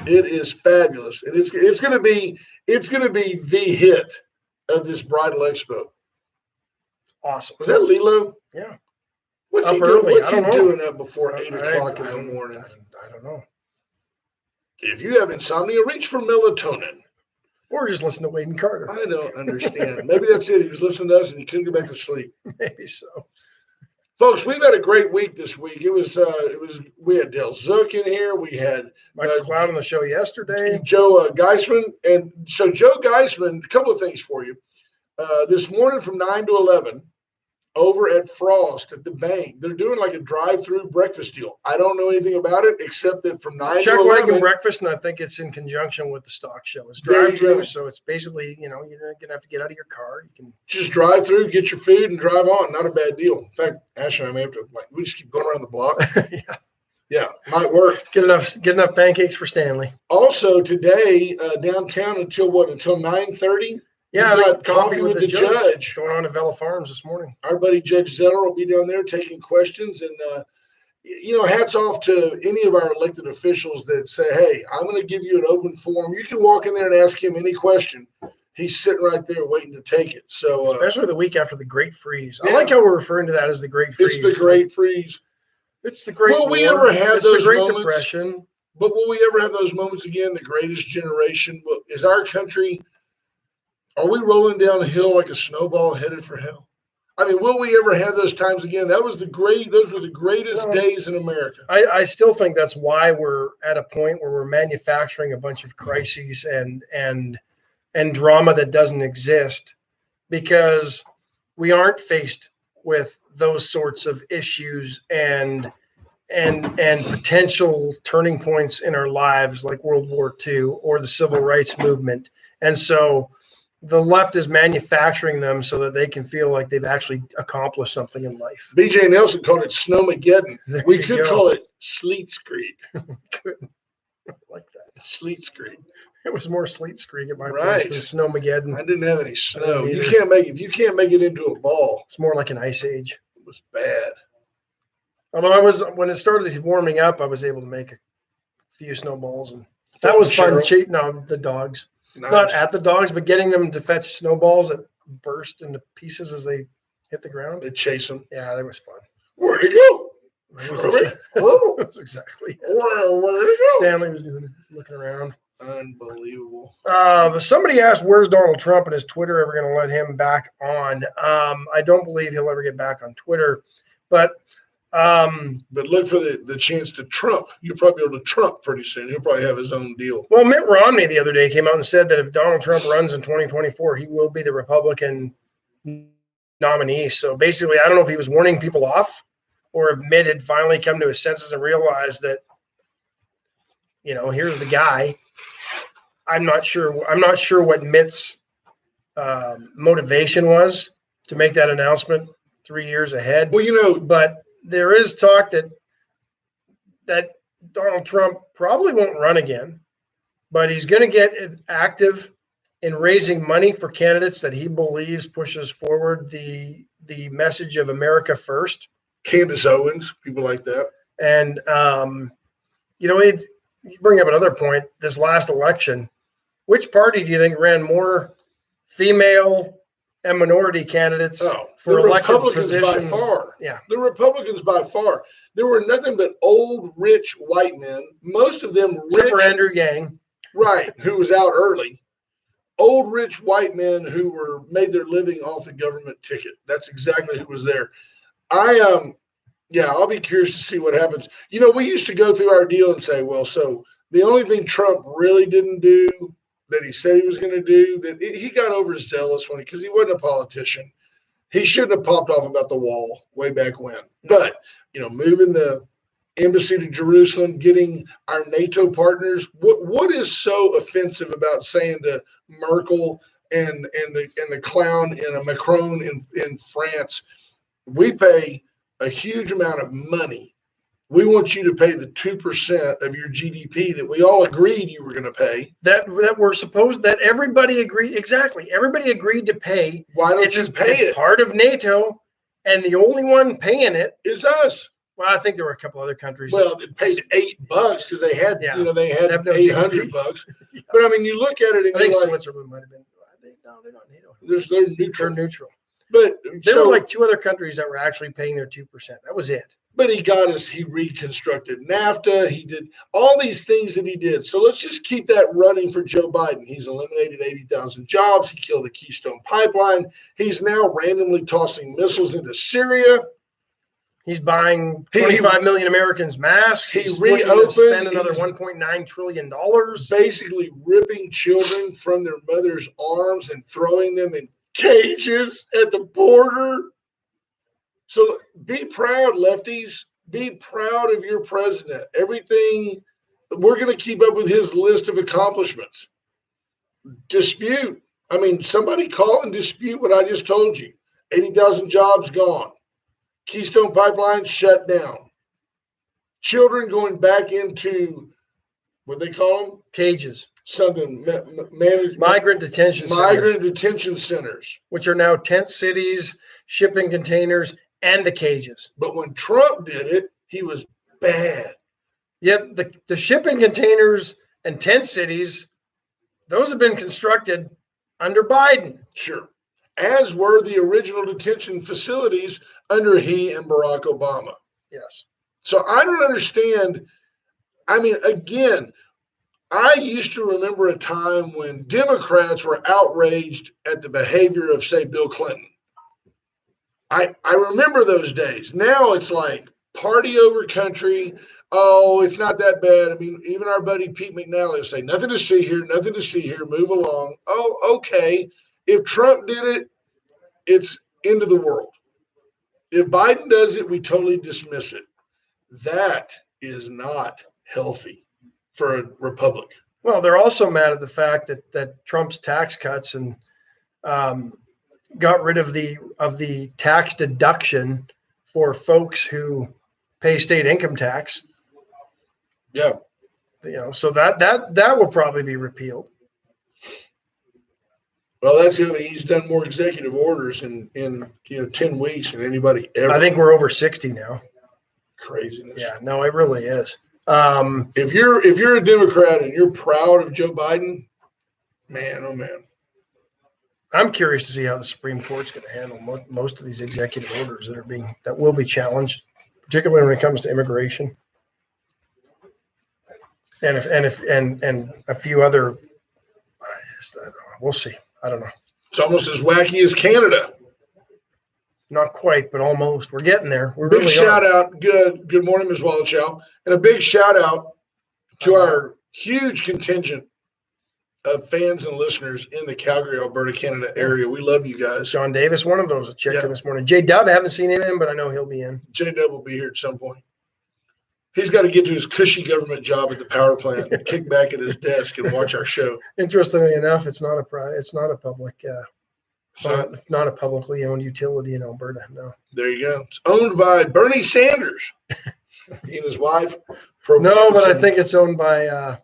It is fabulous, and it's going to be the hit of this bridal expo. Awesome. Was that Lilo? Yeah. What's up he doing? early. What's I he don't know. doing up before 8 o'clock in the morning? I don't know. If you have insomnia, reach for melatonin. Or just listen to Wade and Carter. I don't understand. Maybe that's it. He was listening to us and he couldn't get back to sleep. Maybe so. Folks, we've had a great week this week. We had Del Zook in here. We had Michael Cloud on the show yesterday. Joe Geisman. And so Joe Geisman, a couple of things for you. This morning from 9 to 11, over at Frost at the bank, they're doing like a drive-through breakfast deal. I don't know anything about it except that from 9 Check to 11. wagon breakfast, and I think it's in conjunction with the stock show. It's drive-through, so it's basically, you're not going to have to get out of your car. You can just drive through, get your food, and drive on. Not a bad deal. In fact, Ashley and I may have to, we just keep going around the block. Yeah, might work. Get enough pancakes for Stanley. Also, today, downtown until 9:30? Yeah, we got coffee with the judge going on at Vela Farms this morning. Our buddy Judge Zeller will be down there taking questions. And, hats off to any of our elected officials that say, hey, I'm going to give you an open forum. You can walk in there and ask him any question. He's sitting right there waiting to take it. So, especially the week after the Great Freeze. I like how we're referring to that as the Great Freeze. It's the Great Freeze. It's the Great Will we ever have those the Great moments? Depression. But will we ever have those moments again? The greatest generation? Is our country... Are we rolling down a hill like a snowball headed for hell? I mean, will we ever have those times again? Those were the greatest days in America. I still think that's why we're at a point where we're manufacturing a bunch of crises and drama that doesn't exist, because we aren't faced with those sorts of issues and potential turning points in our lives like World War II or the Civil Rights Movement. And so the left is manufacturing them so that they can feel like they've actually accomplished something in life. BJ Nelson called it Snowmageddon. We could call it Sleet Screed. Like that. Sleet Screed. It was more Sleet Screed at my place than Snowmageddon. I didn't have any snow. You can't make it into a ball. It's more like an ice age. It was bad. Although when it started warming up, I was able to make a few snowballs, and that was fun. The dogs. Nice. Not at the dogs, but getting them to fetch snowballs that burst into pieces as they hit the ground. They chase them. Yeah, that was fun. Where'd he go? That's exactly. Where'd he go? Stanley was looking around. Unbelievable. Somebody asked, where's Donald Trump, and is Twitter ever going to let him back on? I don't believe he'll ever get back on Twitter, but look for the chance to Trump. You'll probably be able to Trump pretty soon. He'll probably have his own deal. Well, Mitt Romney the other day came out and said that if Donald Trump runs in 2024, he will be the Republican nominee. So basically, I don't know if he was warning people off or if Mitt had finally come to his senses and realized that, here's the guy. I'm not sure. I'm not sure what Mitt's motivation was to make that announcement 3 years ahead. Well, but there is talk that Donald Trump probably won't run again, but he's going to get active in raising money for candidates that he believes pushes forward the message of America first. Candace Owens, people like that. And you bring up another point. This last election, which party do you think ran more female and minority candidates for elected positions? By far. Yeah, the Republicans by far. There were nothing but old, rich white men. Most of them except rich, for Andrew Yang, right? Who was out early. Old, rich white men who were made their living off the government ticket. That's exactly who was there. I'll be curious to see what happens. We used to go through our deal and say, well, so the only thing Trump really didn't do that he said he was going to do, that he got overzealous because he wasn't a politician. He shouldn't have popped off about the wall way back when. But, moving the embassy to Jerusalem, getting our NATO partners, what is so offensive about saying to Merkel and the clown in a Macron in France, we pay a huge amount of money. We want you to pay the 2% of your GDP that we all agreed you were going to pay. That we're supposed that everybody agreed. Exactly. Everybody agreed to pay. Why don't you pay it? Part of NATO, and the only one paying it is us. Well, I think there were a couple other countries. Well, it paid $8 because they had, they had $800. Yeah. But I mean, you look at it and I think Switzerland might have been. No, they're not NATO. They're neutral. They're neutral. But there were like 2 other countries that were actually paying their 2%. That was it. But he reconstructed NAFTA. He did all these things that he did. So let's just keep that running for Joe Biden. He's eliminated 80,000 jobs. He killed the Keystone Pipeline. He's now randomly tossing missiles into Syria. He's buying 25 million Americans masks. He's reopened. Spend another $1.9 trillion. Basically ripping children from their mother's arms and throwing them in cages at the border. So be proud, lefties. Be proud of your president. Everything, we're going to keep up with his list of accomplishments. Dispute. I mean, somebody call and dispute what I just told you. 80,000 jobs gone. Keystone Pipeline shut down. Children going back into, what they call them? Cages. Something. Migrant detention centers. Which are now tent cities, shipping containers, and the cages. But when Trump did it, he was bad. Yet the shipping containers and tent cities, those have been constructed under Biden. Sure. As were the original detention facilities under he and Barack Obama. Yes. So I don't understand. I mean, again, I used to remember a time when Democrats were outraged at the behavior of, say, Bill Clinton. I remember those days. Now it's like party over country. Oh, it's not that bad. I mean, even our buddy Pete McNally will say, nothing to see here, move along. Oh, okay. If Trump did it, it's end of the world. If Biden does it, we totally dismiss it. That is not healthy for a republic. Well, they're also mad at the fact that Trump's tax cuts and got rid of the tax deduction for folks who pay state income tax. Yeah. So that will probably be repealed. Well, that's the other thing. He's done more executive orders in 10 weeks than anybody ever. I think we're over 60 now. Craziness. Yeah, no, it really is. If you're a Democrat and you're proud of Joe Biden, man, oh man. I'm curious to see how the Supreme Court's going to handle most of these executive orders that will be challenged, particularly when it comes to immigration, and a few other. We'll see. I don't know. It's almost as wacky as Canada. Not quite, but almost. We're getting there. We're big shout out. Good morning, Ms. Wallichow. And a big shout out to our huge contingent of fans and listeners in the Calgary, Alberta, Canada area. We love you guys. John Davis, one of those, I checked in this morning. J Dub, I haven't seen him in, but I know he'll be in. J Dub will be here at some point. He's got to get to his cushy government job at the power plant and kick back at his desk and watch our show. Interestingly enough, it's not a public, So not a publicly owned utility in Alberta. No. there you go. It's owned by Bernie Sanders. He and his wife. No, but I think it's owned by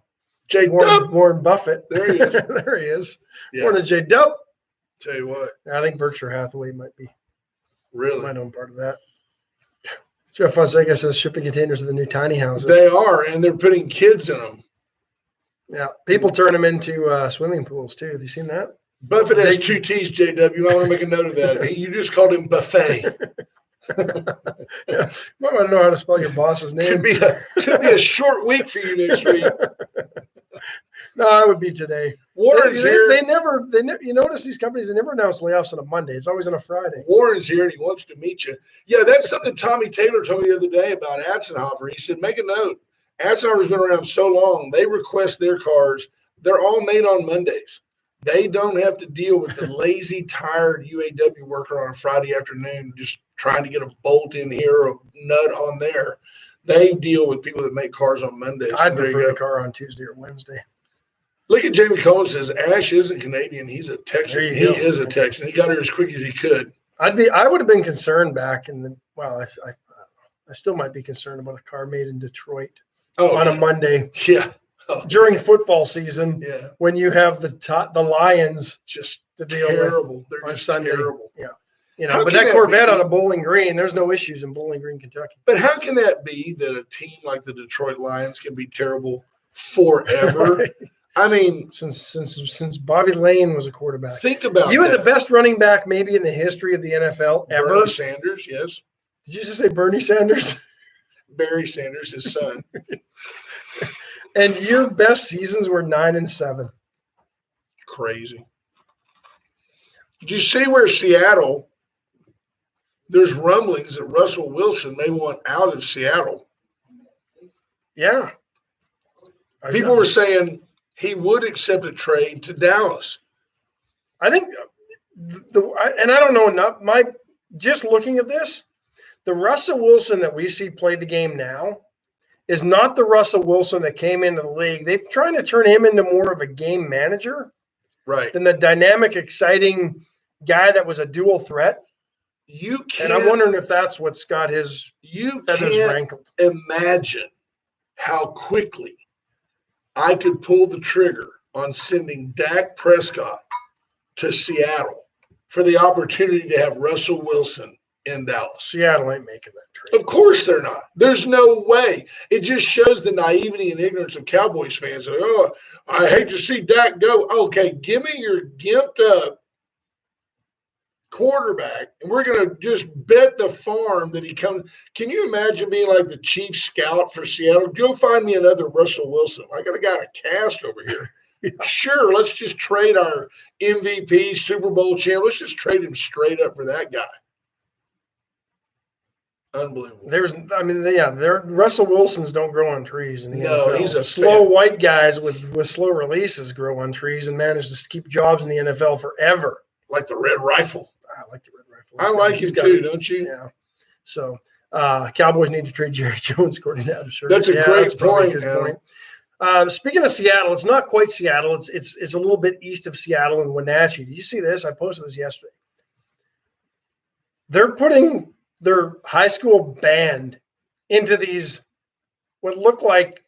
J. Dub. Warren Buffett. There he is. There he is. Yeah. Morning, J. Dub. Tell you what, I think Berkshire Hathaway might really, own part of that. Jeff Fonseca says shipping containers are the new tiny houses. they are, and they're putting kids in them. Yeah, people turn them into swimming pools too. Have you seen that? Buffett has two T's, JW. You might want to make a note of that. You just called him Buffet. Yeah, might want to know how to spell your boss's name. Could be a short week for you next week. No, it would be today. Warren's here. They never. You notice these companies, they never announce layoffs on a Monday. It's always on a Friday. Warren's here and he wants to meet you. Yeah, that's something Tommy Taylor told me the other day about Atzenhofer. He said, make a note. Atzenhofer's been around so long, they request their cars. They're all made on Mondays. They don't have to deal with the lazy, tired UAW worker on a Friday afternoon just trying to get a bolt in here or a nut on there. They deal with people that make cars on Mondays. I'd prefer the car on Tuesday or Wednesday. Look at Jamie Cohen says Ash isn't Canadian. He's a Texan. He is a Texan. He got here as quick as he could. I would have been concerned back in the I still might be concerned about a car made in Detroit on a Monday. Yeah. During football season, when you have the Lions just to deal terrible. with They're on just Sunday. terrible. Yeah. But that Corvette out of Bowling Green, there's no issues in Bowling Green, Kentucky. But how can that be that a team like the Detroit Lions can be terrible forever? I mean, since Bobby Lane was a quarterback. Think about you had the best running back maybe in the history of the NFL ever. Bernie Sanders, yes. Did you just say Bernie Sanders? Barry Sanders, his son. And your best seasons were 9 and 7. Crazy. Did you see where Seattle? There's rumblings that Russell Wilson may want out of Seattle. Yeah. People were saying he would accept a trade to Dallas. I think and I don't know enough. Just looking at this, the Russell Wilson that we see play the game now is not the Russell Wilson that came into the league. They're trying to turn him into more of a game manager, right? Than the dynamic, exciting guy that was a dual threat. And I'm wondering if that's what's got his feathers rankled. Imagine how quickly I could pull the trigger on sending Dak Prescott to Seattle for the opportunity to have Russell Wilson in Dallas. Seattle ain't making that trade. Of course they're not. There's no way. It just shows the naivety and ignorance of Cowboys fans. Like, oh, I hate to see Dak go. Okay, give me your gimped up quarterback, and we're going to just bet the farm that he comes. Can you imagine being like the chief scout for Seattle? Go find me another Russell Wilson. I got a guy in a cast over here. Sure, let's just trade our MVP, Super Bowl champ. Let's just trade him straight up for that guy. Unbelievable. Russell Wilsons don't grow on trees in the NFL. He's a slow white guys with slow releases grow on trees and manage to keep jobs in the NFL forever. Like the Red Rifle. I like the Red Rifle. I like him too, don't you? Yeah. So Cowboys need to trade Jerry Jones, according to Adam Schurter. That's a great point. Speaking of Seattle, it's not quite Seattle. It's a little bit east of Seattle in Wenatchee. Did you see this? I posted this yesterday. They're putting their high school band into these what look like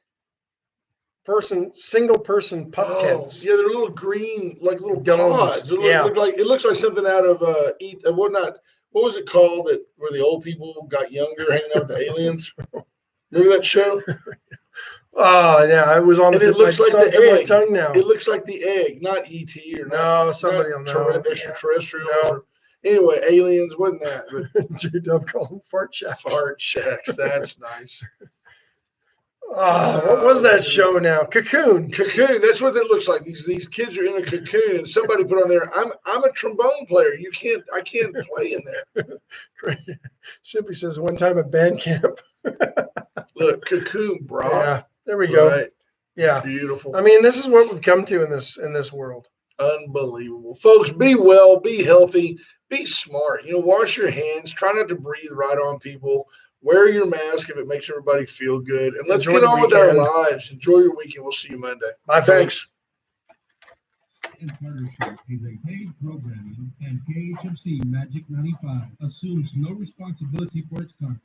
single person pup tents. Yeah, they're little green, like little domes. pods. It looks like something out of what was it called that where the old people got younger hanging out with the aliens? Remember that show? Oh yeah, it was on and it looks like the egg. Tongue now. It looks like the egg, not ET or no, somebody will know. Extraterrestrials. No. Anyway, aliens, wasn't that? J-Dub called them fart shacks. Fart shacks, that's nice. What was that show now? Cocoon. Cocoon. That's what it looks like. These kids are in a cocoon, and somebody put on there. I'm a trombone player. I can't play in there. Simply says one time at band camp. Look, cocoon, bro. Yeah, there we go. Right. Yeah, beautiful. I mean, this is what we've come to in this world. Unbelievable, folks. Be well, be healthy, be smart. Wash your hands. Try not to breathe right on people. Wear your mask if it makes everybody feel good. And let's Enjoy get the on with our weekend. lives. Enjoy your weekend. We'll see you Monday. Bye, Thanks. In partnership is a paid programming, and KHFC Magic 95 assumes no responsibility for its content.